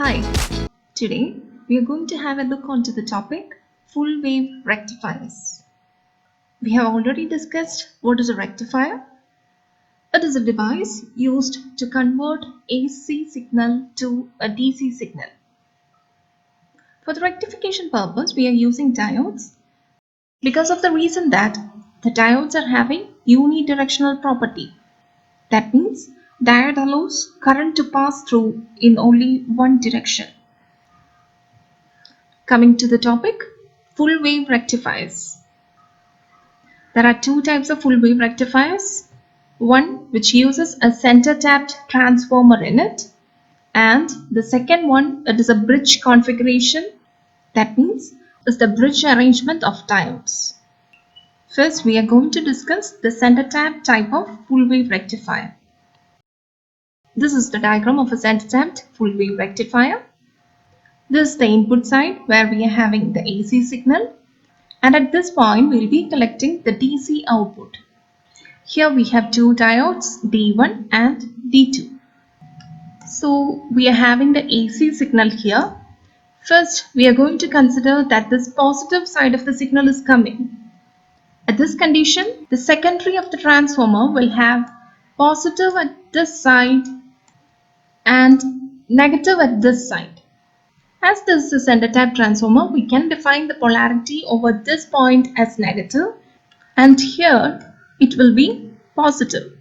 Hi, today we are going to have a look onto the topic full wave rectifiers. We have already discussed what is a rectifier. It is a device used to convert AC signal to a DC signal. For the rectification purpose, we are using diodes because of the reason that the diodes are having unidirectional property. That means diode allows current to pass through in only one direction. Coming to the topic, full wave rectifiers. There are two types of full wave rectifiers. One which uses a center tapped transformer in it, and the second one, it is a bridge configuration. That means it's the bridge arrangement of diodes. First, we are going to discuss the center tap type of full wave rectifier. This is the diagram of a center tapped full wave rectifier. This is the input side where we are having the AC signal, and at this point we will be collecting the DC output. Here we have two diodes, D1 and D2. So we are having the AC signal here. First, we are going to consider that this positive side of the signal is coming. At this condition, the secondary of the transformer will have positive at this side and negative at this side. As this is a center tap transformer, we can define the polarity over this point as negative, and here it will be positive.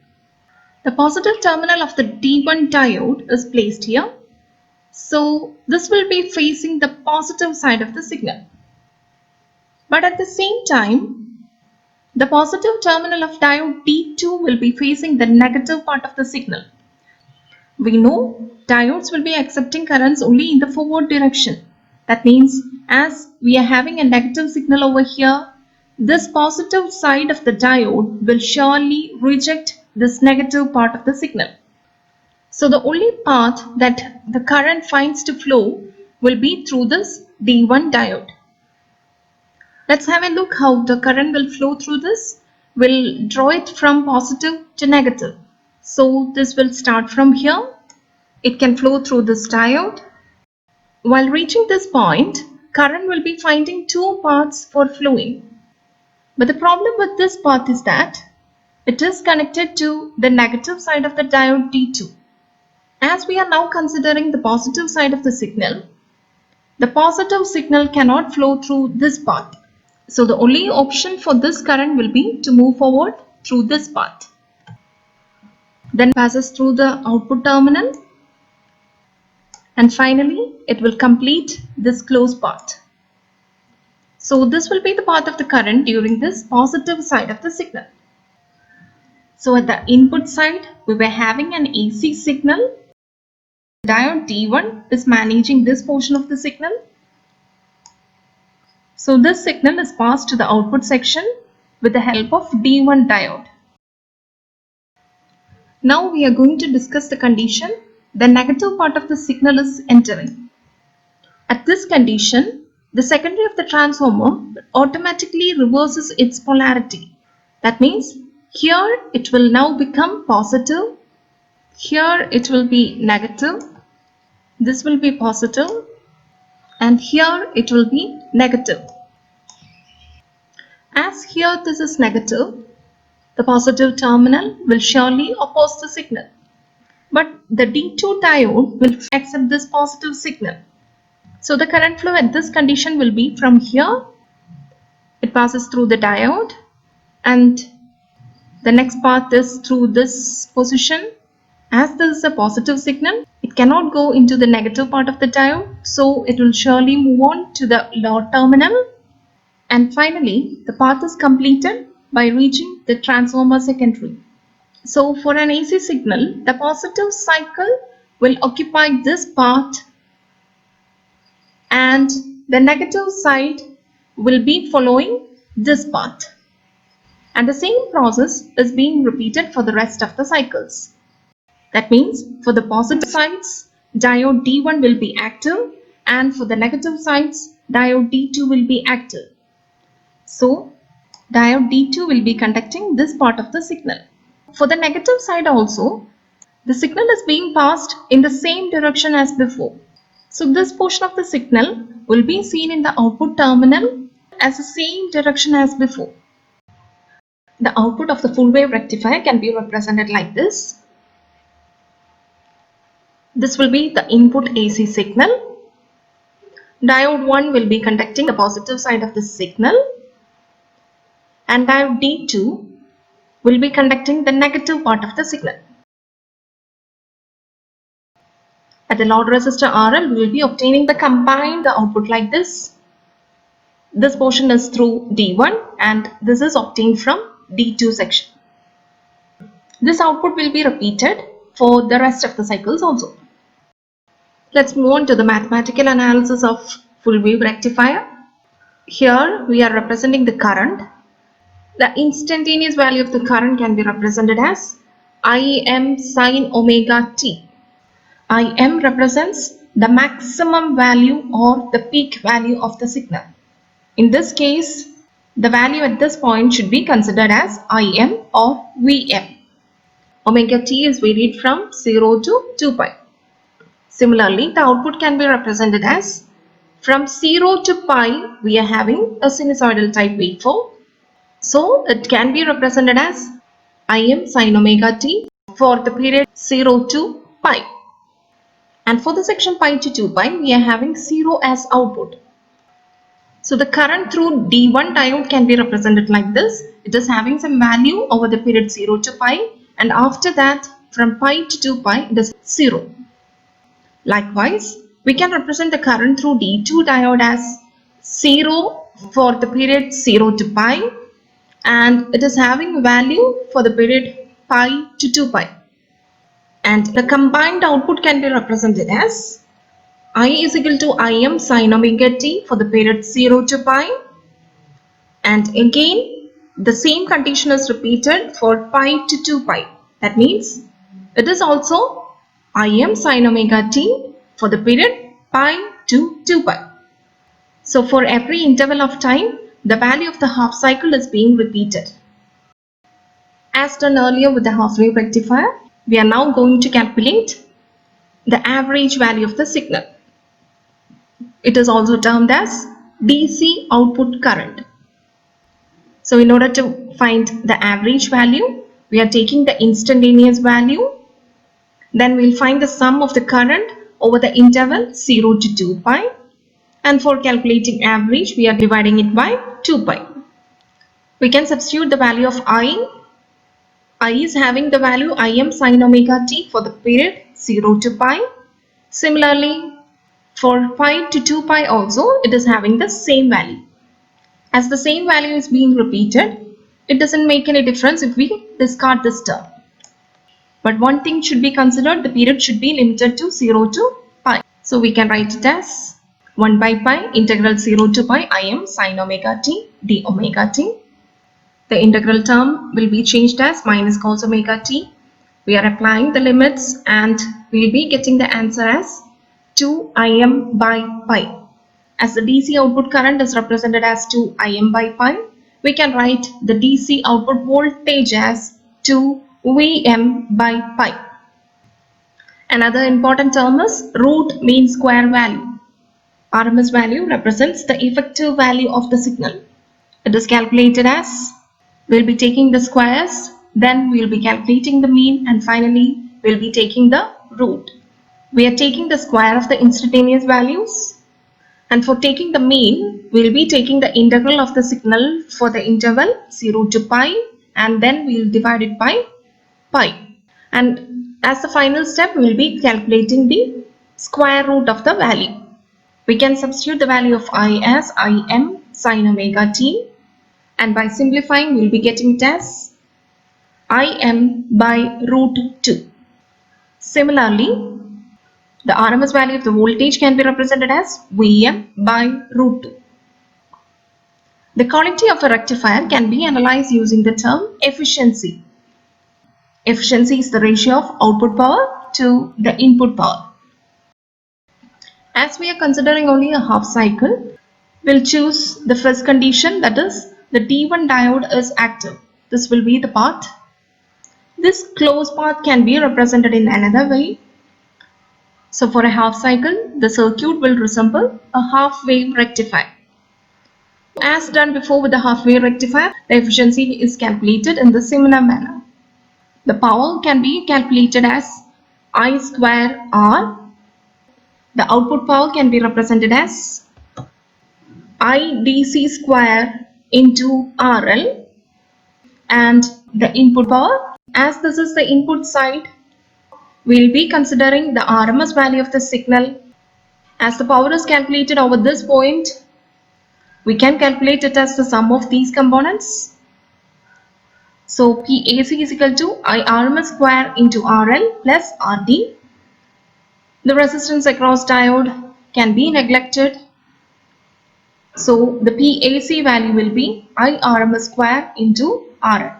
The positive terminal of the D1 diode is placed here. So this will be facing the positive side of the signal. But at the same time, the positive terminal of diode D2 will be facing the negative part of the signal. We know diodes will be accepting currents only in the forward direction. That means as we are having a negative signal over here, this positive side of the diode will surely reject this negative part of the signal. So the only path that the current finds to flow will be through this D1 diode. Let's have a look how the current will flow through this. We'll draw it from positive to negative. So this will start from here. It can flow through this diode. While reaching this point, current will be finding two paths for flowing. But the problem with this path is that it is connected to the negative side of the diode D2. As we are now considering the positive side of the signal, the positive signal cannot flow through this path. So the only option for this current will be to move forward through this path. Then passes through the output terminal, and finally it will complete this closed path. So this will be the path of the current during this positive side of the signal. So at the input side, we were having an AC signal. Diode D1 is managing this portion of the signal. So this signal is passed to the output section with the help of D1 diode. Now we are going to discuss the condition the negative part of the signal is entering. At this condition, the secondary of the transformer automatically reverses its polarity. That means here it will now become positive, here it will be negative, this will be positive, and here it will be negative. As here this is negative, the positive terminal will surely oppose the signal. But the D2 diode will accept this positive signal. So the current flow at this condition will be from here. It passes through the diode, and the next path is through this position. As this is a positive signal, it cannot go into the negative part of the diode, so it will surely move on to the lower terminal. And finally, the path is completed by reaching the transformer secondary. So for an AC signal, the positive cycle will occupy this path and the negative side will be following this path. And the same process is being repeated for the rest of the cycles. That means for the positive sides, diode D1 will be active, and for the negative sides, diode D2 will be active. So diode D2 will be conducting this part of the signal. For the negative side also, the signal is being passed in the same direction as before. So this portion of the signal will be seen in the output terminal as the same direction as before. The output of the full wave rectifier can be represented like this. This will be the input AC signal. Diode 1 will be conducting the positive side of the signal, and diode D2 will be conducting the negative part of the signal. At the load resistor RL, we will be obtaining the combined output like this. This portion is through D1 and this is obtained from D2 section. This output will be repeated for the rest of the cycles also. Let's move on to the mathematical analysis of full wave rectifier. Here we are representing the current. The instantaneous value of the current can be represented as Im sin omega t. Im represents the maximum value or the peak value of the signal. In this case, the value at this point should be considered as Im or Vm. Omega t is varied from 0 to 2 pi. Similarly, the output can be represented as from 0 to pi we are having a sinusoidal type waveform. So it can be represented as Im sin omega t for the period 0 to pi. And for the section pi to 2 pi, we are having 0 as output. So the current through D1 diode can be represented like this. It is having some value over the period 0 to pi, and after that from pi to 2 pi it is 0. Likewise, we can represent the current through D2 diode as 0 for the period 0 to pi, and it is having value for the period pi to 2 pi. And the combined output can be represented as I is equal to Im sin omega t for the period 0 to pi, and again the same condition is repeated for pi to 2 pi. That means it is also Im sin omega t for the period pi to 2 pi. So for every interval of time, the value of the half cycle is being repeated. As done earlier with the half wave rectifier, we are now going to calculate the average value of the signal. It is also termed as DC output current. So in order to find the average value, we are taking the instantaneous value. Then we will find the sum of the current over the interval 0 to 2 pi. And for calculating average, we are dividing it by 2 pi. We can substitute the value of I. I is having the value Im sin omega t for the period 0 to pi. Similarly, for pi to 2 pi also, it is having the same value. As the same value is being repeated, it doesn't make any difference if we discard this term. But one thing should be considered, the period should be limited to 0 to pi. So we can write it as 1 by pi integral 0 to pi Im sin omega t d omega t. The integral term will be changed as minus cos omega t. We are applying the limits and we will be getting the answer as 2 Im by pi. As the DC output current is represented as 2 Im by pi, we can write the DC output voltage as 2 Vm by pi. Another important term is root mean square value. RMS value represents the effective value of the signal. It is calculated as, we'll be taking the squares, then we'll be calculating the mean, and finally we'll be taking the root. We are taking the square of the instantaneous values, and for taking the mean, we'll be taking the integral of the signal for the interval 0 to pi, and then we'll divide it by pi. And as the final step, we'll be calculating the square root of the value. We can substitute the value of I as Im sin omega t, and by simplifying, we'll be getting it as Im by root 2. Similarly, the RMS value of the voltage can be represented as Vm by root 2. The quality of a rectifier can be analyzed using the term efficiency. Efficiency is the ratio of output power to the input power. As we are considering only a half cycle, we'll choose the first condition, that is the D1 diode is active. This will be the path. This closed path can be represented in another way. So for a half cycle, the circuit will resemble a half wave rectifier. As done before with the half wave rectifier, the efficiency is calculated in the similar manner. The power can be calculated as I square R. The output power can be represented as IDC square into RL, and the input power, as this is the input side, we'll be considering the RMS value of the signal. As the power is calculated over this point, we can calculate it as the sum of these components. So PAC is equal to IRMS square into RL plus RD. The resistance across diode can be neglected. So the PAC value will be IRMS square into RL.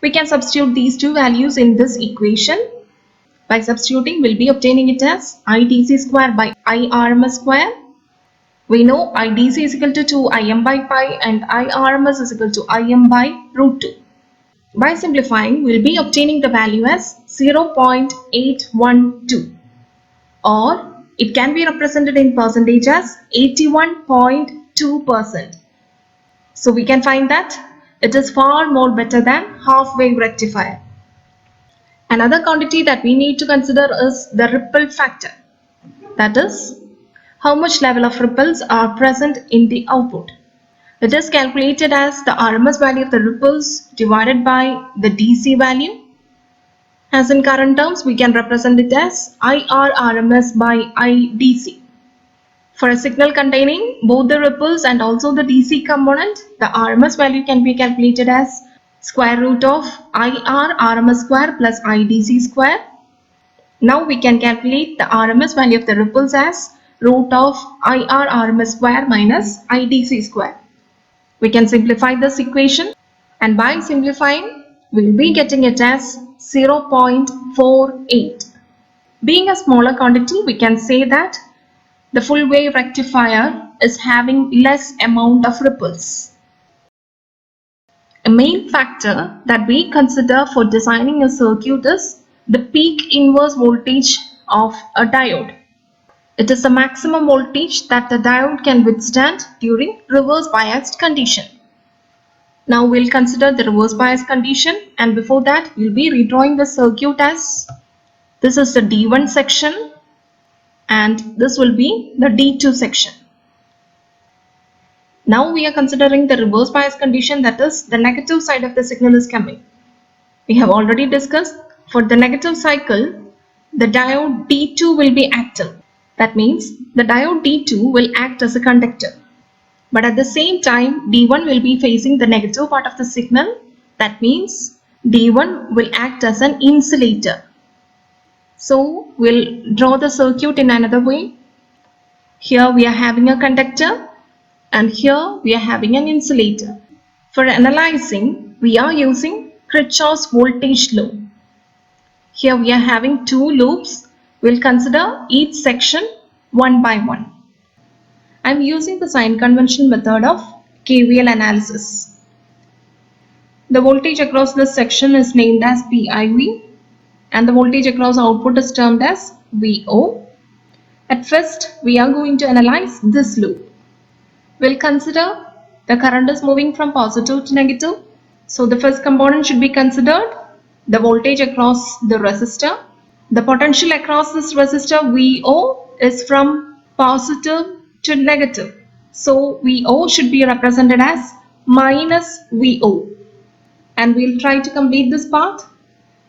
We can substitute these two values in this equation. By substituting, we'll be obtaining it as IDC square by IRMS square. We know IDC is equal to 2 Im by pi and IRMS is equal to Im by root 2. By simplifying, we'll be obtaining the value as 0.812, or it can be represented in percentage as 81.2%. So we can find that it is far more better than half wave rectifier. Another quantity that we need to consider is the ripple factor. That is, how much level of ripples are present in the output. It is calculated as the RMS value of the ripples divided by the DC value. As in current terms, we can represent it as IR RMS by IDC. For a signal containing both the ripples and also the DC component, the RMS value can be calculated as square root of IR RMS square plus IDC square. Now we can calculate the RMS value of the ripples as root of IR RMS square minus IDC square. We can simplify this equation, and by simplifying, we will be getting it as 0.48. Being a smaller quantity, we can say that the full wave rectifier is having less amount of ripples. A main factor that we consider for designing a circuit is the peak inverse voltage of a diode. It is the maximum voltage that the diode can withstand during reverse biased condition. Now we'll consider the reverse bias condition, and before that we'll be redrawing the circuit as this is the D1 section and this will be the D2 section. Now we are considering the reverse bias condition, that is the negative side of the signal is coming. We have already discussed for the negative cycle, the diode D2 will be active. That means the diode D2 will act as a conductor. But at the same time, D1 will be facing the negative part of the signal. That means D1 will act as an insulator. So we'll draw the circuit in another way. Here we are having a conductor and here we are having an insulator. For analyzing, we are using Kirchhoff's voltage law. Here we are having two loops. We'll consider each section one by one. I am using the sign convention method of KVL analysis. The voltage across this section is named as PIV and the voltage across output is termed as VO. At first, we are going to analyze this loop. We'll consider the current is moving from positive to negative. So the first component should be considered the voltage across the resistor. The potential across this resistor VO is from positive to negative. So VO should be represented as minus VO. And we'll try to complete this part.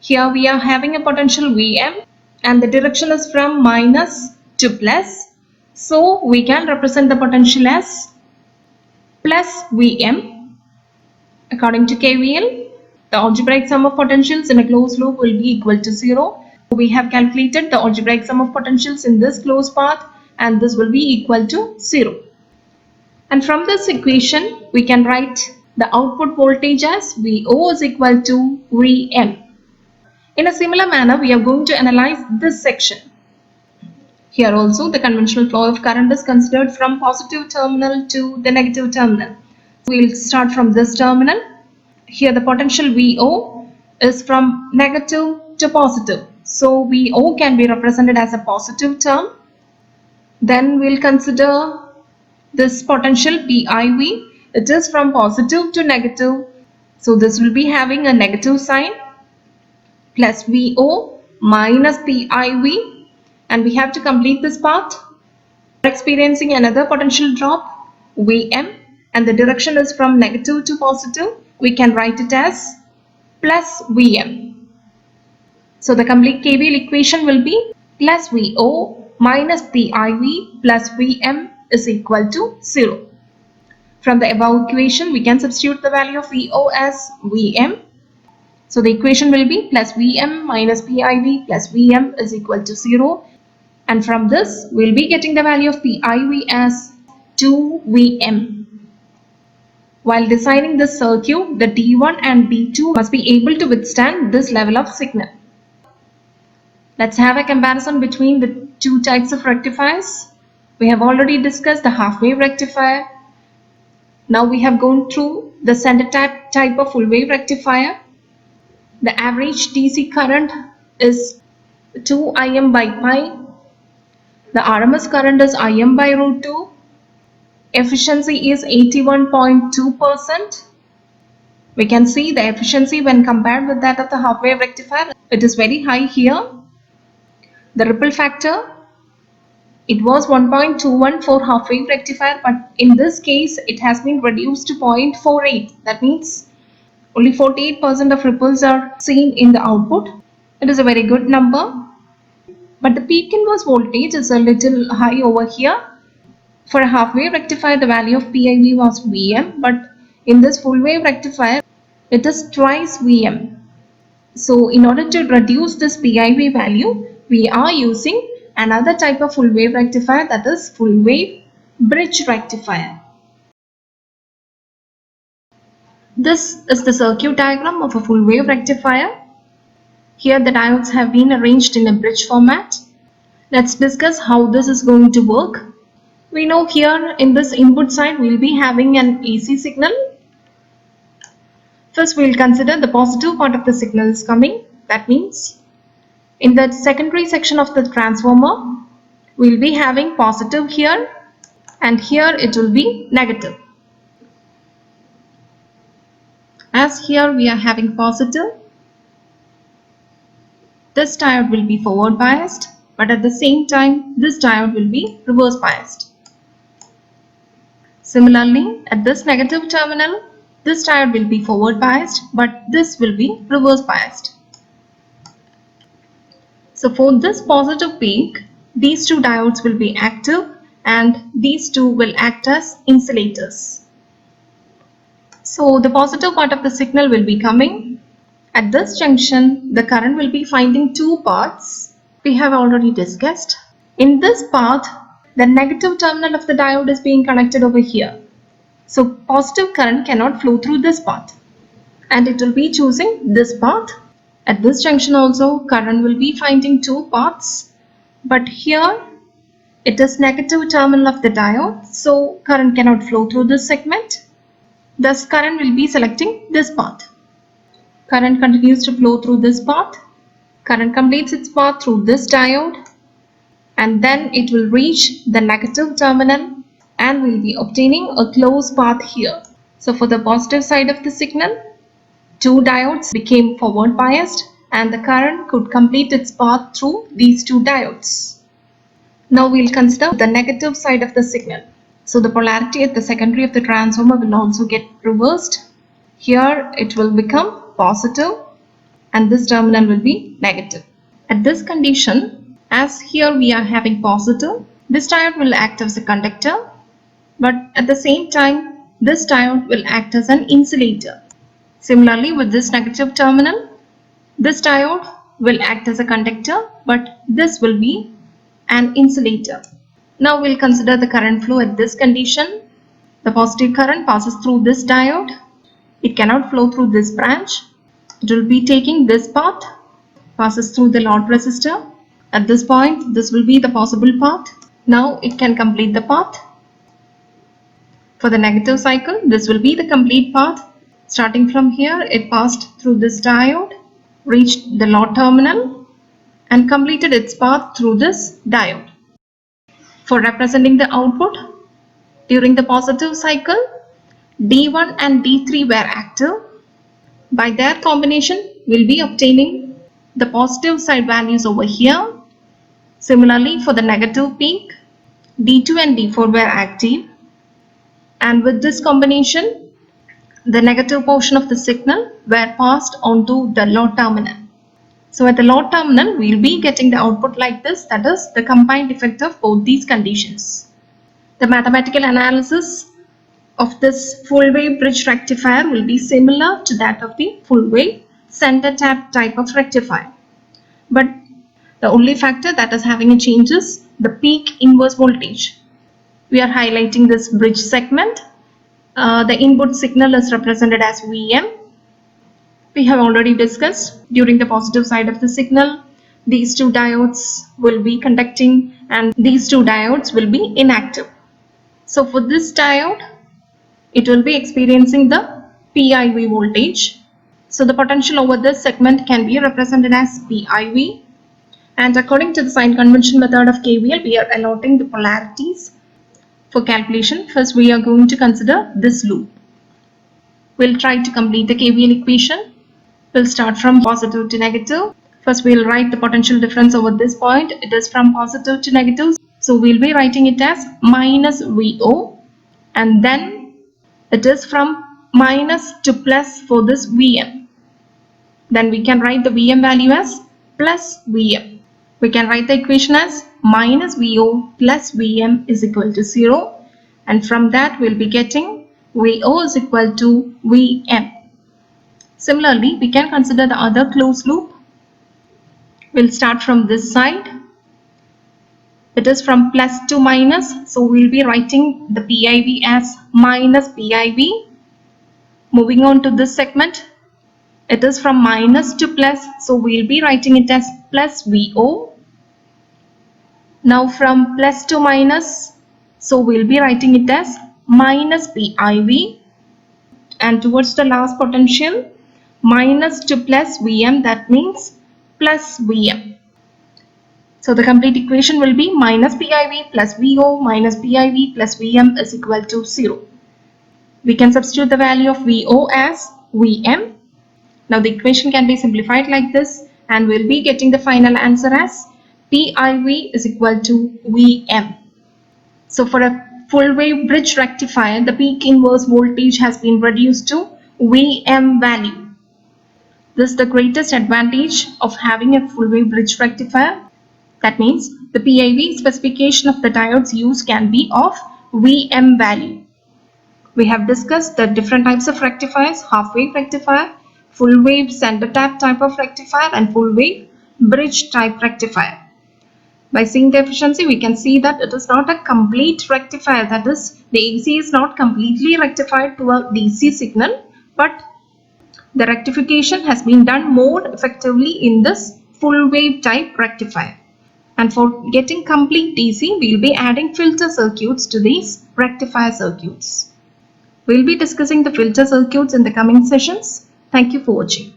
Here we are having a potential Vm and the direction is from minus to plus. So we can represent the potential as plus Vm. According to KVL, the algebraic sum of potentials in a closed loop will be equal to 0. We have calculated the algebraic sum of potentials in this closed path and this will be equal to 0. And from this equation, we can write the output voltage as VO is equal to Vm. In a similar manner, we are going to analyze this section. Here also, the conventional flow of current is considered from positive terminal to the negative terminal. We will start from this terminal. Here the potential VO is from negative to positive. So VO can be represented as a positive term. Then we'll consider this potential PIV. It is from positive to negative. So this will be having a negative sign, plus VO minus PIV, and we have to complete this path. We're experiencing another potential drop, Vm, and the direction is from negative to positive. We can write it as plus Vm. So the complete KVL equation will be plus VO minus PIV plus Vm is equal to 0. From the above equation, we can substitute the value of VO as Vm. So the equation will be plus Vm minus PIV plus Vm is equal to 0. And from this, we'll be getting the value of PIV as 2Vm. While designing this circuit, the D1 and D2 must be able to withstand this level of signal. Let's have a comparison between the two types of rectifiers. We have already discussed the half-wave rectifier. Now we have gone through the center type of full-wave rectifier. The average DC current is 2 Im by pi. The RMS current is Im by root 2. Efficiency is 81.2%. We can see the efficiency when compared with that of the half-wave rectifier. It is very high here. The ripple factor, it was 1.21 for half-wave rectifier, but in this case it has been reduced to 0.48. That means only 48% of ripples are seen in the output. It is a very good number. But the peak inverse voltage is a little high over here. For a half-wave rectifier, the value of PIV was Vm, but in this full-wave rectifier, it is twice Vm. So in order to reduce this PIV value, we are using another type of full-wave rectifier, that is full-wave bridge rectifier. This is the circuit diagram of a full-wave rectifier. Here the diodes have been arranged in a bridge format. Let's discuss how this is going to work. We know here in this input side we will be having an AC signal. First we will consider the positive part of the signal is coming. That means in the secondary section of the transformer we will be having positive here, and here it will be negative. As here we are having positive, this diode will be forward biased, but at the same time this diode will be reverse biased. Similarly, at this negative terminal, this diode will be forward biased, but this will be reverse biased. So for this positive peak, these two diodes will be active and these two will act as insulators. So the positive part of the signal will be coming. At this junction, the current will be finding two paths. We have already discussed. In this path, the negative terminal of the diode is being connected over here. So positive current cannot flow through this path, and it will be choosing this path. At this junction also, current will be finding two paths, but here it is negative terminal of the diode, so current cannot flow through this segment. Thus current will be selecting this path. Current continues to flow through this path. Current completes its path through this diode, and then it will reach the negative terminal and will be obtaining a closed path here. So for the positive side of the signal, two diodes became forward biased and the current could complete its path through these two diodes. Now we will consider the negative side of the signal. So the polarity at the secondary of the transformer will also get reversed. Here it will become positive and this terminal will be negative. At this condition, as here we are having positive, this diode will act as a conductor, but at the same time this diode will act as an insulator. Similarly, with this negative terminal, this diode will act as a conductor, but this will be an insulator. Now we'll consider the current flow at this condition. The positive current passes through this diode. It cannot flow through this branch. It will be taking this path, passes through the load resistor. At this point, this will be the possible path. Now it can complete the path. For the negative cycle, this will be the complete path. Starting from here, it passed through this diode, reached the load terminal, and completed its path through this diode. For representing the output, during the positive cycle, D1 and D3 were active. By their combination, we'll be obtaining the positive side values over here. Similarly, for the negative peak, D2 and D4 were active. And with this combination, the negative portion of the signal were passed onto the load terminal. So at the load terminal, we'll be getting the output like this, that is the combined effect of both these conditions. The mathematical analysis of this full wave bridge rectifier will be similar to that of the full wave center tap type of rectifier. But the only factor that is having a change is the peak inverse voltage. We are highlighting this bridge segment. The input signal is represented as Vm. We have already discussed during the positive side of the signal, these two diodes will be conducting and these two diodes will be inactive. So for this diode, it will be experiencing the PIV voltage. So the potential over this segment can be represented as PIV. And according to the sign convention method of KVL, we are allotting the polarities for calculation. First, we are going to consider this loop. We'll try to complete the KVL equation. We'll start from positive to negative. First, we'll write the potential difference over this point. It is from positive to negative. So we'll be writing it as minus VO. And then it is from minus to plus for this Vm. Then we can write the Vm value as plus Vm. We can write the equation as minus VO plus Vm is equal to 0. And from that we'll be getting VO is equal to Vm. Similarly, we can consider the other closed loop. We'll start from this side. It is from plus to minus, so we'll be writing the PIV as minus PIV. Moving on to this segment, it is from minus to plus, so we'll be writing it as plus VO. Now from plus to minus, so we'll be writing it as minus PIV. And towards the last potential, minus to plus Vm, that means plus Vm. So the complete equation will be minus PIV plus VO minus PIV plus Vm is equal to 0. We can substitute the value of VO as Vm. Now the equation can be simplified like this and we'll be getting the final answer as PIV is equal to Vm. So for a full wave bridge rectifier, the peak inverse voltage has been reduced to Vm value. This is the greatest advantage of having a full wave bridge rectifier. That means the PIV specification of the diodes used can be of Vm value. We have discussed the different types of rectifiers: half wave rectifier, full wave center tap type of rectifier, and full wave bridge type rectifier. By seeing the efficiency, we can see that it is not a complete rectifier. That is, the AC is not completely rectified to a DC signal, but the rectification has been done more effectively in this full wave type rectifier. And for getting complete DC, we will be adding filter circuits to these rectifier circuits. We will be discussing the filter circuits in the coming sessions. Thank you for watching.